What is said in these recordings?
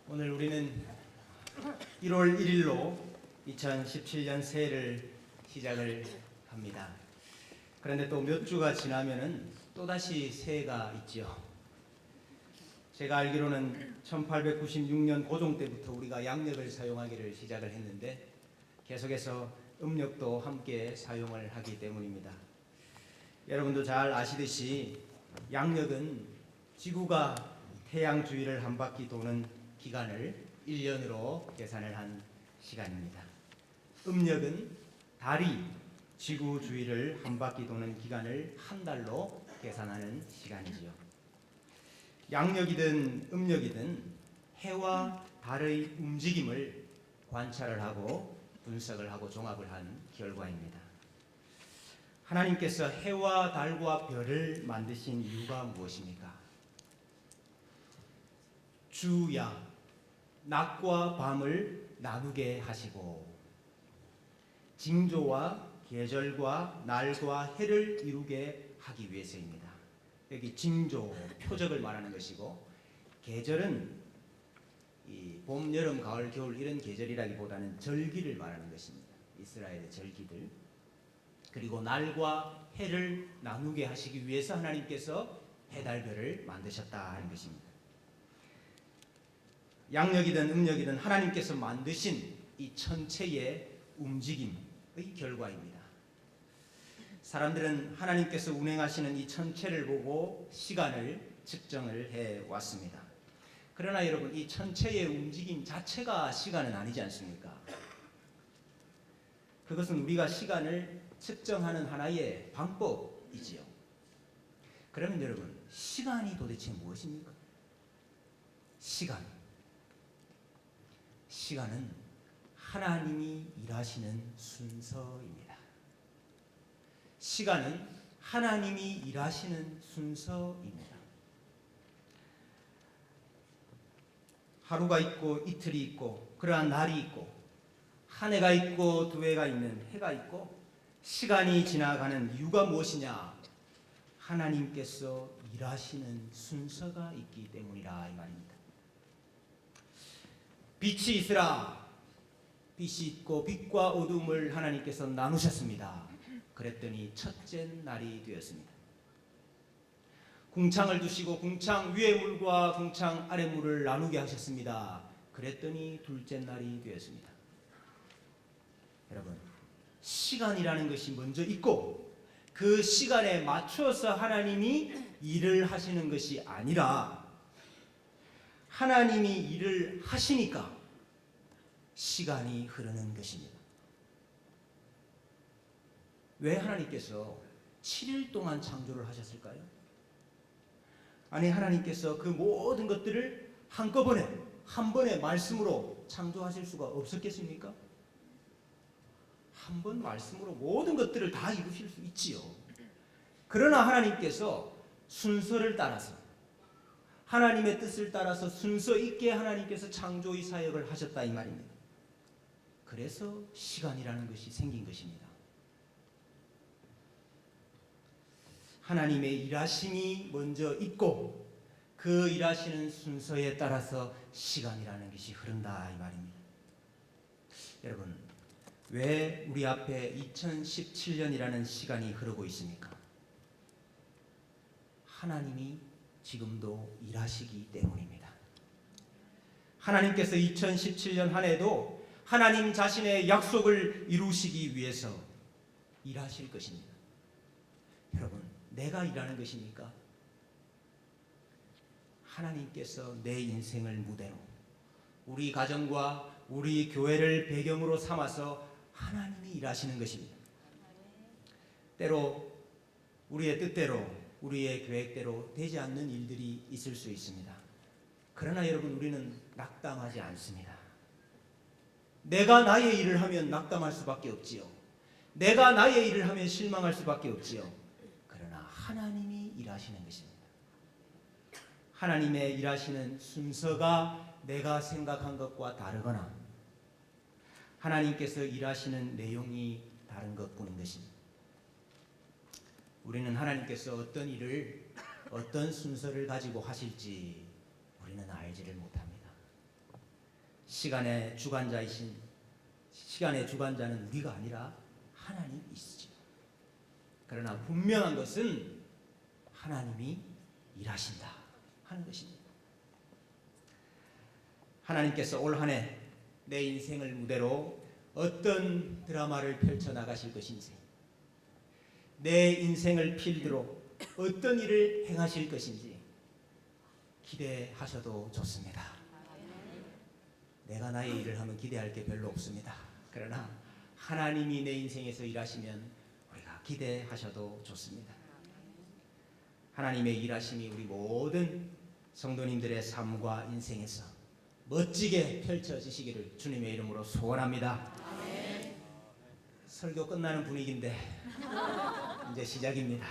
오늘 우리는 1월 1일로 2017년 새해를 시작을 합니다. 그런데 또 몇 주가 지나면은 또다시 새해가 있죠. 제가 알기로는 1896년 고종 때부터 우리가 양력을 사용하기를 시작을 했는데 계속해서 음력도 함께 사용을 하기 때문입니다. 여러분도 잘 아시듯이 양력은 지구가 태양 주위를 한 바퀴 도는 기간을 1년으로 계산을 한 시간입니다. 음력은 달이 지구 주위를 한 바퀴 도는 기간을 한 달로 계산하는 시간이지요. 양력이든 음력이든 해와 달의 움직임을 관찰을 하고 분석을 하고 종합을 한 결과입니다. 하나님께서 해와 달과 별을 만드신 이유가 무엇입니까? 주야 낮과 밤을 나누게 하시고 징조와 계절과 날과 해를 이루게 하기 위해서입니다. 여기 징조, 표적을 말하는 것이고 계절은 이 봄, 여름, 가을, 겨울 이런 계절이라기보다는 절기를 말하는 것입니다. 이스라엘의 절기들. 그리고 날과 해를 나누게 하시기 위해서 하나님께서 해달별을 만드셨다 하는 것입니다. 양력이든 음력이든 하나님께서 만드신 이 천체의 움직임의 결과입니다. 사람들은 하나님께서 운행하시는 이 천체를 보고 시간을 측정을 해왔습니다. 그러나 여러분, 이 천체의 움직임 자체가 시간은 아니지 않습니까? 그것은 우리가 시간을 측정하는 하나의 방법이지요. 그러면 여러분, 시간이 도대체 무엇입니까? 시간은 하나님이 일하시는 순서입니다. 시간은 하나님이 일하시는 순서입니다. 하루가 있고 이틀이 있고 그러한 날이 있고 한 해가 있고 두 해가 있는 해가 있고 시간이 지나가는 이유가 무엇이냐? 하나님께서 일하시는 순서가 있기 때문이라 이 말입니다. 빛이 있으라. 빛이 있고 빛과 어둠을 하나님께서 나누셨습니다. 그랬더니 첫째 날이 되었습니다. 궁창을 두시고 궁창 위의 물과 궁창 아래 물을 나누게 하셨습니다. 그랬더니 둘째 날이 되었습니다. 여러분, 시간이라는 것이 먼저 있고 그 시간에 맞춰서 하나님이 일을 하시는 것이 아니라 하나님이 일을 하시니까 시간이 흐르는 것입니다. 왜 하나님께서 7일 동안 창조를 하셨을까요? 아니, 하나님께서 그 모든 것들을 한꺼번에 한 번의 말씀으로 창조하실 수가 없었겠습니까? 한 번 말씀으로 모든 것들을 다 이루실 수 있지요. 그러나 하나님께서 순서를 따라서 하나님의 뜻을 따라서 순서 있게 하나님께서 창조의 사역을 하셨다 이 말입니다. 그래서 시간이라는 것이 생긴 것입니다. 하나님의 일하심이 먼저 있고 그 일하시는 순서에 따라서 시간이라는 것이 흐른다 이 말입니다. 여러분, 왜 우리 앞에 2017년이라는 시간이 흐르고 있습니까? 하나님이 지금도 일하시기 때문입니다. 하나님께서 2017년 한 해도 하나님 자신의 약속을 이루시기 위해서 일하실 것입니다. 여러분, 내가 일하는 것입니까? 하나님께서 내 인생을 무대로 우리 가정과 우리 교회를 배경으로 삼아서 하나님이 일하시는 것입니다. 때로 우리의 뜻대로 우리의 계획대로 되지 않는 일들이 있을 수 있습니다. 그러나 여러분, 우리는 낙담하지 않습니다. 내가 나의 일을 하면 낙담할 수밖에 없지요. 내가 나의 일을 하면 실망할 수밖에 없지요. 그러나 하나님이 일하시는 것입니다. 하나님의 일하시는 순서가 내가 생각한 것과 다르거나 하나님께서 일하시는 내용이 다른 것뿐인 것입니다. 우리는 하나님께서 어떤 일을 어떤 순서를 가지고 하실지 우리는 알지를 못합니다. 시간의 주관자는 우리가 아니라 하나님이시죠. 그러나 분명한 것은 하나님이 일하신다 하는 것입니다. 하나님께서 올 한 해 내 인생을 무대로 어떤 드라마를 펼쳐나가실 것인지, 내 인생을 필두로 어떤 일을 행하실 것인지 기대하셔도 좋습니다. 내가 나의 일을 하면 기대할 게 별로 없습니다. 그러나 하나님이 내 인생에서 일하시면 우리가 기대하셔도 좋습니다. 하나님의 일하심이 우리 모든 성도님들의 삶과 인생에서 멋지게 펼쳐지시기를 주님의 이름으로 소원합니다. 설교 끝나는 분위기인데 이제 시작입니다.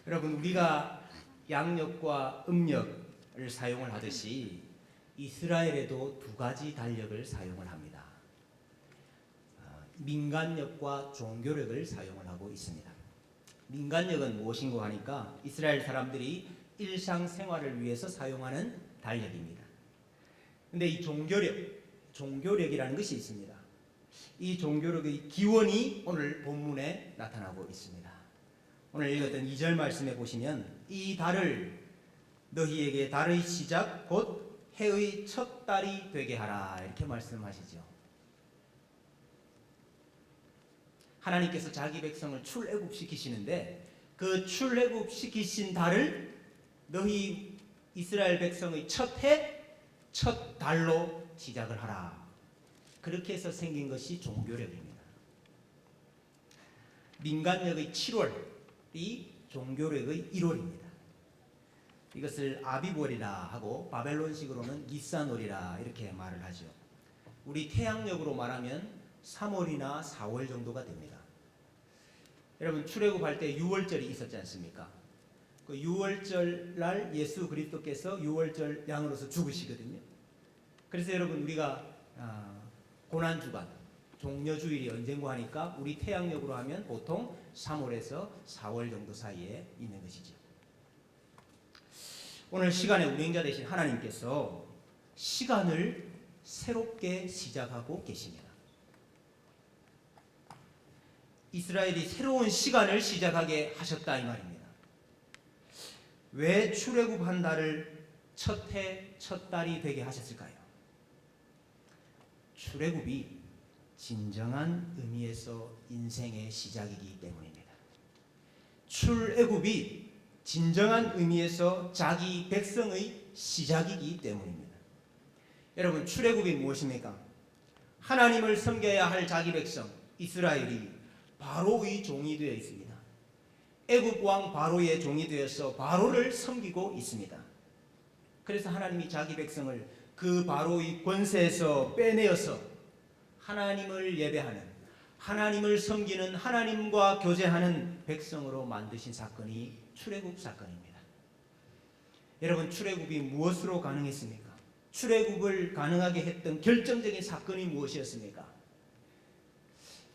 여러분, 우리가 양력과 음력을 사용을 하듯이 이스라엘에도 두 가지 달력을 사용을 합니다. 민간력과 종교력을 사용을 하고 있습니다. 민간력은 무엇인가 하니까 이스라엘 사람들이 일상생활을 위해서 사용하는 달력입니다. 근데 이 종교력이라는 것이 있습니다. 이 종교력의 기원이 오늘 본문에 나타나고 있습니다. 오늘 읽었던 2절 말씀에 보시면 이 달을 너희에게 달의 시작 곧 해의 첫 달이 되게 하라 이렇게 말씀하시죠. 하나님께서 자기 백성을 출애굽시키시는데 그 출애굽시키신 달을 너희 이스라엘 백성의 첫 해, 첫 달로 시작을 하라. 그렇게 해서 생긴 것이 종교력입니다. 민간력의 7월이 종교력의 1월입니다. 이것을 아비월이라 하고 바벨론식으로는 니산월이라 이렇게 말을 하죠. 우리 태양력으로 말하면 3월이나 4월 정도가 됩니다. 여러분, 출애굽할 때 6월절이 있었지 않습니까? 그 6월절 날 예수 그리스도께서 6월절 양으로서 죽으시거든요. 그래서 여러분, 우리가 고난주간, 종려주일이 언젠가 하니까 우리 태양력으로 하면 보통 3월에서 4월 정도 사이에 있는 것이죠. 오늘 시간에 운행자 되신 하나님께서 시간을 새롭게 시작하고 계십니다. 이스라엘이 새로운 시간을 시작하게 하셨다 이 말입니다. 왜 출애굽한 달을 첫 해, 첫 달이 되게 하셨을까요? 출애굽이 진정한 의미에서 인생의 시작이기 때문입니다. 출애굽이 진정한 의미에서 자기 백성의 시작이기 때문입니다. 여러분, 출애굽이 무엇입니까? 하나님을 섬겨야 할 자기 백성 이스라엘이 바로의 종이 되어 있습니다. 애굽 왕 바로의 종이 되어서 바로를 섬기고 있습니다. 그래서 하나님이 자기 백성을 그 바로의 권세에서 빼내어서 하나님을 예배하는, 하나님을 섬기는, 하나님과 교제하는 백성으로 만드신 사건이 출애굽 사건입니다. 여러분, 출애굽이 무엇으로 가능했습니까? 출애굽을 가능하게 했던 결정적인 사건이 무엇이었습니까?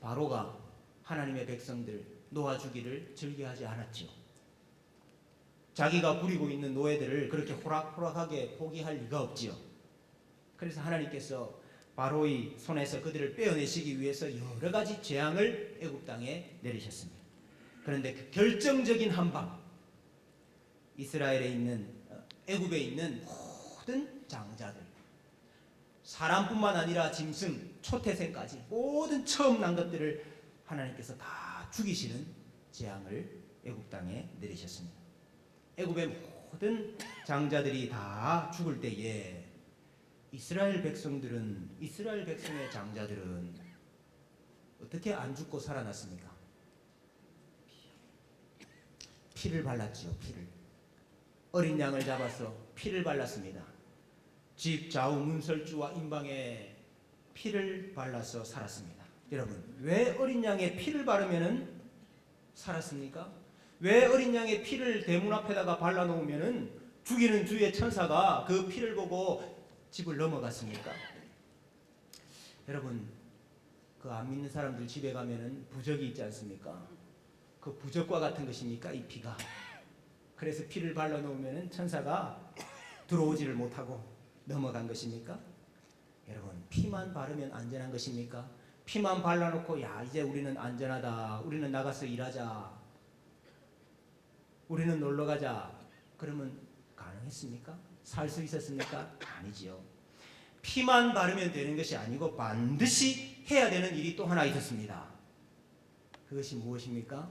바로가 하나님의 백성들 놓아주기를 즐겨하지 않았죠. 자기가 부리고 있는 노예들을 그렇게 호락호락하게 포기할 리가 없지요. 그래서 하나님께서 바로의 손에서 그들을 빼어내시기 위해서 여러 가지 재앙을 애굽 땅에 내리셨습니다. 그런데 그 결정적인 한방, 이스라엘에 있는 애굽에 있는 모든 장자들, 사람뿐만 아니라 짐승, 초태생까지 모든 처음 난 것들을 하나님께서 다 죽이시는 재앙을 애굽 땅에 내리셨습니다. 애굽의 모든 장자들이 다 죽을 때에 이스라엘 백성의 장자들은 어떻게 안 죽고 살아났습니까? 피를 발랐죠. 피를. 어린 양을 잡아서 피를 발랐습니다. 집 좌우 문설주와 임방에 피를 발라서 살았습니다. 여러분, 왜 어린 양의 피를 바르면은 살았습니까? 왜 어린 양의 피를 대문 앞에다가 발라놓으면은 죽이는 주의 천사가 그 피를 보고 집을 넘어갔습니까? 여러분, 그 안 믿는 사람들 집에 가면은 부적이 있지 않습니까? 그 부적과 같은 것입니까? 이 피가. 그래서 피를 발라놓으면은 천사가 들어오지를 못하고 넘어간 것입니까? 여러분, 피만 바르면 안전한 것입니까? 피만 발라놓고 야 이제 우리는 안전하다, 우리는 나가서 일하자, 우리는 놀러가자, 그러면 가능했습니까? 살 수 있었습니까? 아니지요. 피만 바르면 되는 것이 아니고 반드시 해야 되는 일이 또 하나 있었습니다. 그것이 무엇입니까?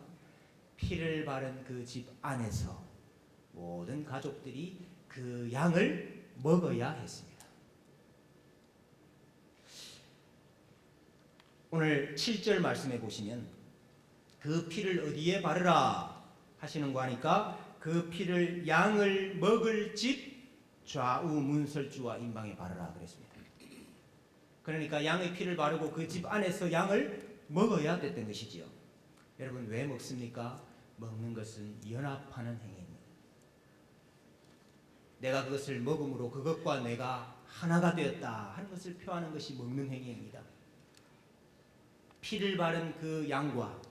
피를 바른 그 집 안에서 모든 가족들이 그 양을 먹어야 했습니다. 오늘 7절 말씀해 보시면 그 피를 어디에 바르라 하시는 거 하니까 그 피를 양을 먹을 집 좌우 문설주와 임방에 바르라 그랬습니다. 그러니까 양의 피를 바르고 그 집 안에서 양을 먹어야 됐던 것이지요. 여러분, 왜 먹습니까? 먹는 것은 연합하는 행위입니다. 내가 그것을 먹음으로 그것과 내가 하나가 되었다 하는 것을 표하는 것이 먹는 행위입니다. 피를 바른 그 양과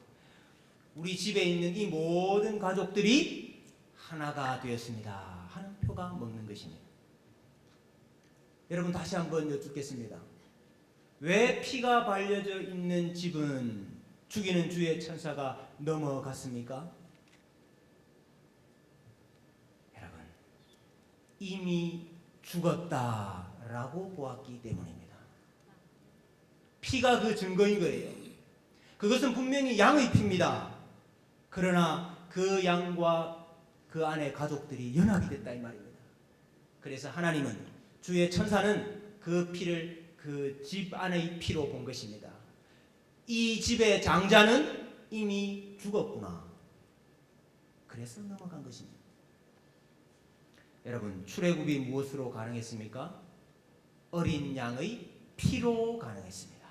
우리 집에 있는 이 모든 가족들이 하나가 되었습니다 하는 표가 먹는 것입니다. 여러분, 다시 한번 여쭙겠습니다. 왜 피가 발려져 있는 집은 죽이는 주의 천사가 넘어갔습니까? 여러분, 이미 죽었다라고 보았기 때문입니다. 피가 그 증거인 거예요. 그것은 분명히 양의 피입니다. 그러나 그 양과 그 안에 가족들이 연합이 됐다 이 말입니다. 그래서 하나님은, 주의 천사는 그 피를 그 집 안의 피로 본 것입니다. 이 집의 장자는 이미 죽었구나. 그래서 넘어간 것입니다. 여러분, 출애굽이 무엇으로 가능했습니까? 어린 양의 피로 가능했습니다.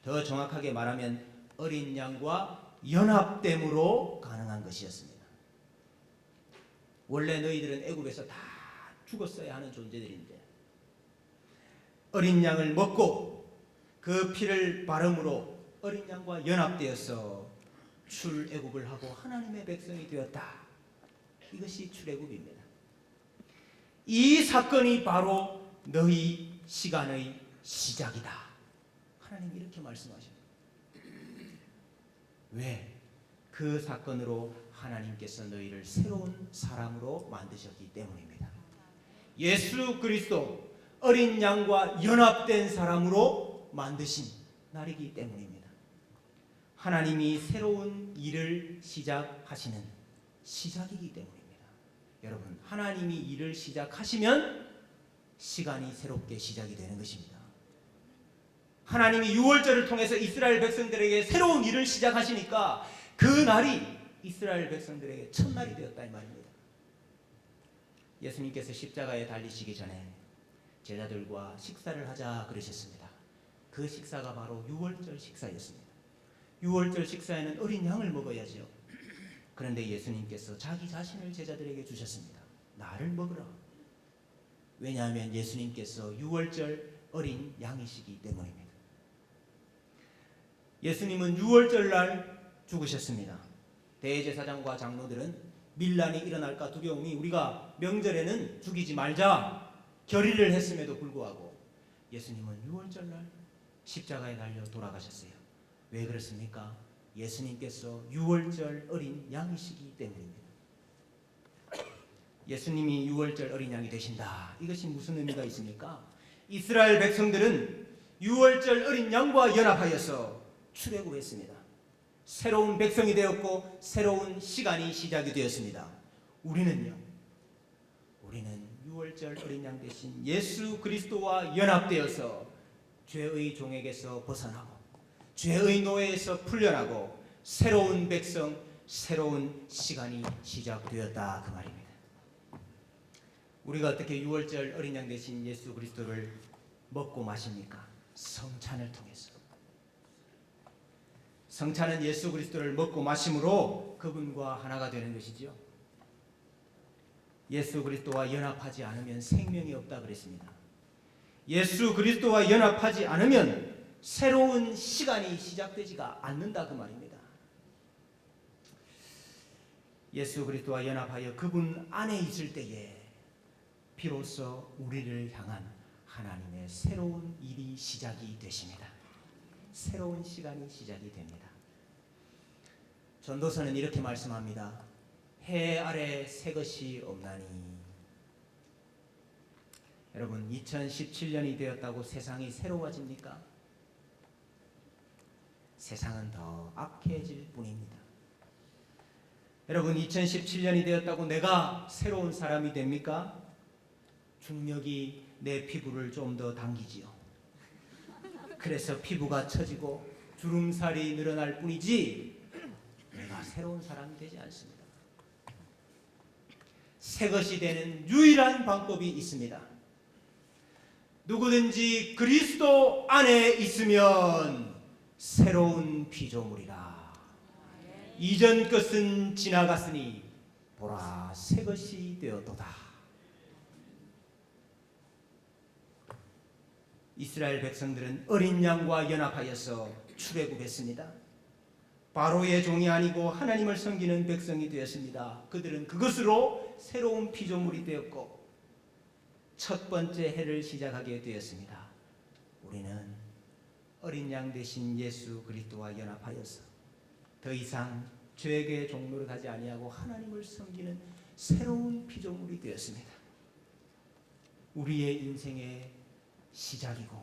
더 정확하게 말하면 어린 양과 연합됨으로 가능한 것이었습니다. 원래 너희들은 애굽에서 다 죽었어야 하는 존재들인데 어린 양을 먹고 그 피를 바름으로 어린 양과 연합되어서 출애굽을 하고 하나님의 백성이 되었다. 이것이 출애굽입니다. 이 사건이 바로 너희 시간의 시작이다. 하나님이 이렇게 말씀하십니다. 왜? 그 사건으로 하나님께서 너희를 새로운 사람으로 만드셨기 때문입니다. 예수 그리스도 어린 양과 연합된 사람으로 만드신 날이기 때문입니다. 하나님이 새로운 일을 시작하시는 시작이기 때문입니다. 여러분, 하나님이 일을 시작하시면 시간이 새롭게 시작이 되는 것입니다. 하나님이 유월절을 통해서 이스라엘 백성들에게 새로운 일을 시작하시니까 그 날이 이스라엘 백성들에게 첫날이 되었다 이 말입니다. 예수님께서 십자가에 달리시기 전에 제자들과 식사를 하자 그러셨습니다. 그 식사가 바로 유월절 식사였습니다. 유월절 식사에는 어린 양을 먹어야죠. 그런데 예수님께서 자기 자신을 제자들에게 주셨습니다. 나를 먹으라. 왜냐하면 예수님께서 유월절 어린 양이시기 때문입니다. 예수님은 유월절 날 죽으셨습니다. 대제사장과 장로들은 밀란이 일어날까 두려움이 우리가 명절에는 죽이지 말자 결의를 했음에도 불구하고 예수님은 유월절 날 십자가에 달려 돌아가셨어요. 왜 그렇습니까? 예수님께서 유월절 어린 양이시기 때문입니다. 예수님이 유월절 어린 양이 되신다. 이것이 무슨 의미가 있습니까? 이스라엘 백성들은 유월절 어린 양과 연합하여서 출애굽했습니다. 새로운 백성이 되었고 새로운 시간이 시작이 되었습니다. 우리는요, 우리는 유월절 어린 양 대신 예수 그리스도와 연합되어서 죄의 종에게서 벗어나고 죄의 노예에서 풀려나고 새로운 백성, 새로운 시간이 시작되었다 그 말입니다. 우리가 어떻게 유월절 어린 양 대신 예수 그리스도를 먹고 마십니까? 성찬을 통해서. 성찬은 예수 그리스도를 먹고 마심으로 그분과 하나가 되는 것이죠. 예수 그리스도와 연합하지 않으면 생명이 없다 그랬습니다. 예수 그리스도와 연합하지 않으면 새로운 시간이 시작되지가 않는다 그 말입니다. 예수 그리스도와 연합하여 그분 안에 있을 때에 비로소 우리를 향한 하나님의 새로운 일이 시작이 되십니다. 새로운 시간이 시작이 됩니다. 전도서는 이렇게 말씀합니다. 해 아래 새 것이 없나니. 여러분, 2017년이 되었다고 세상이 새로워집니까? 세상은 더 악해질 뿐입니다. 여러분, 2017년이 되었다고 내가 새로운 사람이 됩니까? 중력이 내 피부를 좀 더 당기지요. 그래서 피부가 처지고 주름살이 늘어날 뿐이지 내가 새로운 사람이 되지 않습니다. 새 것이 되는 유일한 방법이 있습니다. 누구든지 그리스도 안에 있으면 새로운 피조물이라. 이전 것은 지나갔으니 보라 새 것이 되었도다. 이스라엘 백성들은 어린 양과 연합하여서 출애굽했습니다. 바로의 종이 아니고 하나님을 섬기는 백성이 되었습니다. 그들은 그것으로 새로운 피조물이 되었고 첫 번째 해를 시작하게 되었습니다. 우리는 어린 양 대신 예수 그리스도와 연합하여서 더 이상 죄의 종로를 가지 아니하고 하나님을 섬기는 새로운 피조물이 되었습니다. 우리의 인생의 시작이고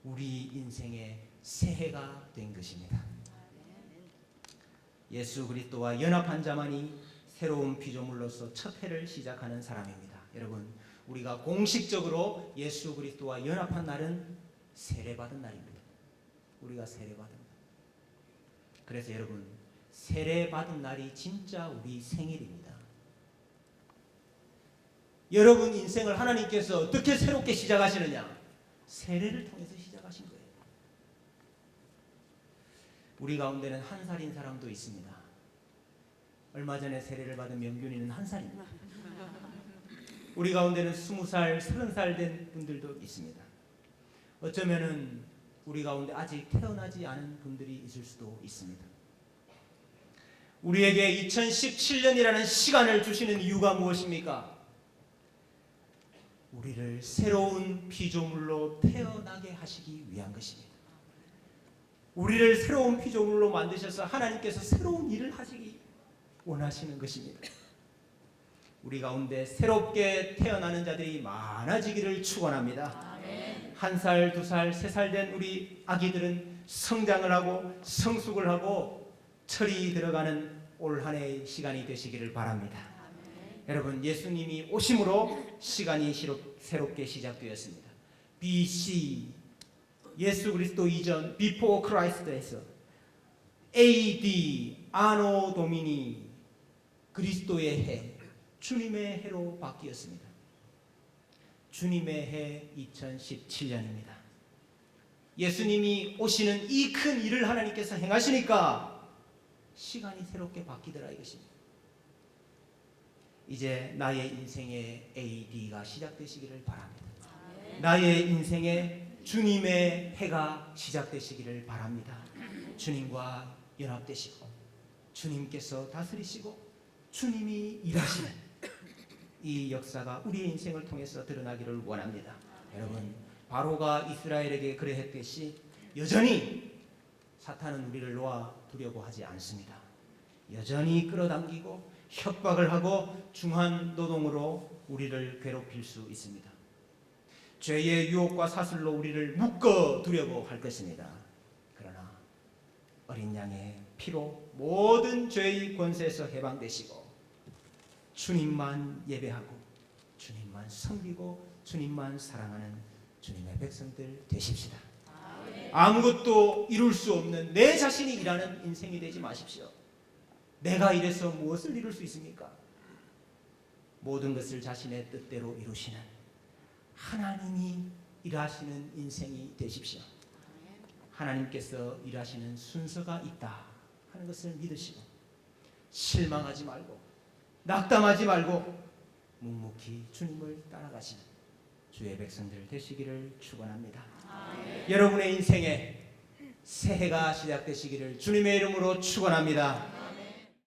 우리 인생의 새해가 된 것입니다. 예수 그리스도와 연합한 자만이 새로운 피조물로서 첫 해를 시작하는 사람입니다. 여러분, 우리가 공식적으로 예수 그리스도와 연합한 날은 세례받은 날입니다. 우리가 세례받은 날. 그래서 여러분, 세례받은 날이 진짜 우리 생일입니다. 여러분 인생을 하나님께서 어떻게 새롭게 시작하시느냐? 세례를 통해서 시작하신 거예요. 우리 가운데는 한 살인 사람도 있습니다. 얼마 전에 세례를 받은 명균이는 한 살입니다. 우리 가운데는 20살, 30살 된 분들도 있습니다. 어쩌면은 우리 가운데 아직 태어나지 않은 분들이 있을 수도 있습니다. 우리에게 2017년이라는 시간을 주시는 이유가 무엇입니까? 우리를 새로운 피조물로 태어나게 하시기 위한 것입니다. 우리를 새로운 피조물로 만드셔서 하나님께서 새로운 일을 하시기 원하시는 것입니다. 우리 가운데 새롭게 태어나는 자들이 많아지기를 축원합니다. 1살, 2살, 3살 된 우리 아기들은 성장을 하고 성숙을 하고 철이 들어가는 올 한 해의 시간이 되시기를 바랍니다. 여러분, 예수님이 오심으로 시간이 새롭게 시작되었습니다. BC, 예수 그리스도 이전, Before Christ에서 AD, 아노 도미니, 그리스도의 해, 주님의 해로 바뀌었습니다. 주님의 해 2017년입니다. 예수님이 오시는 이 큰 일을 하나님께서 행하시니까 시간이 새롭게 바뀌더라 이것입니다. 이제 나의 인생의 AD가 시작되시기를 바랍니다. 나의 인생에 주님의 해가 시작되시기를 바랍니다. 주님과 연합되시고 주님께서 다스리시고 주님이 일하시는 이 역사가 우리의 인생을 통해서 드러나기를 원합니다. 여러분, 바로가 이스라엘에게 그러했듯이 여전히 사탄은 우리를 놓아두려고 하지 않습니다. 여전히 끌어당기고 협박을 하고 중한 노동으로 우리를 괴롭힐 수 있습니다. 죄의 유혹과 사슬로 우리를 묶어두려고 할 것입니다. 그러나 어린 양의 피로 모든 죄의 권세에서 해방되시고 주님만 예배하고 주님만 섬기고 주님만 사랑하는 주님의 백성들 되십시다. 아무것도 이룰 수 없는 내 자신이 일하는 인생이 되지 마십시오. 내가 이래서 무엇을 이룰 수 있습니까? 모든 것을 자신의 뜻대로 이루시는 하나님이 일하시는 인생이 되십시오. 하나님께서 일하시는 순서가 있다 하는 것을 믿으시고 실망하지 말고 낙담하지 말고 묵묵히 주님을 따라가시는 주의 백성들 되시기를 축원합니다. 여러분의 인생에 새해가 시작되시기를 주님의 이름으로 축원합니다.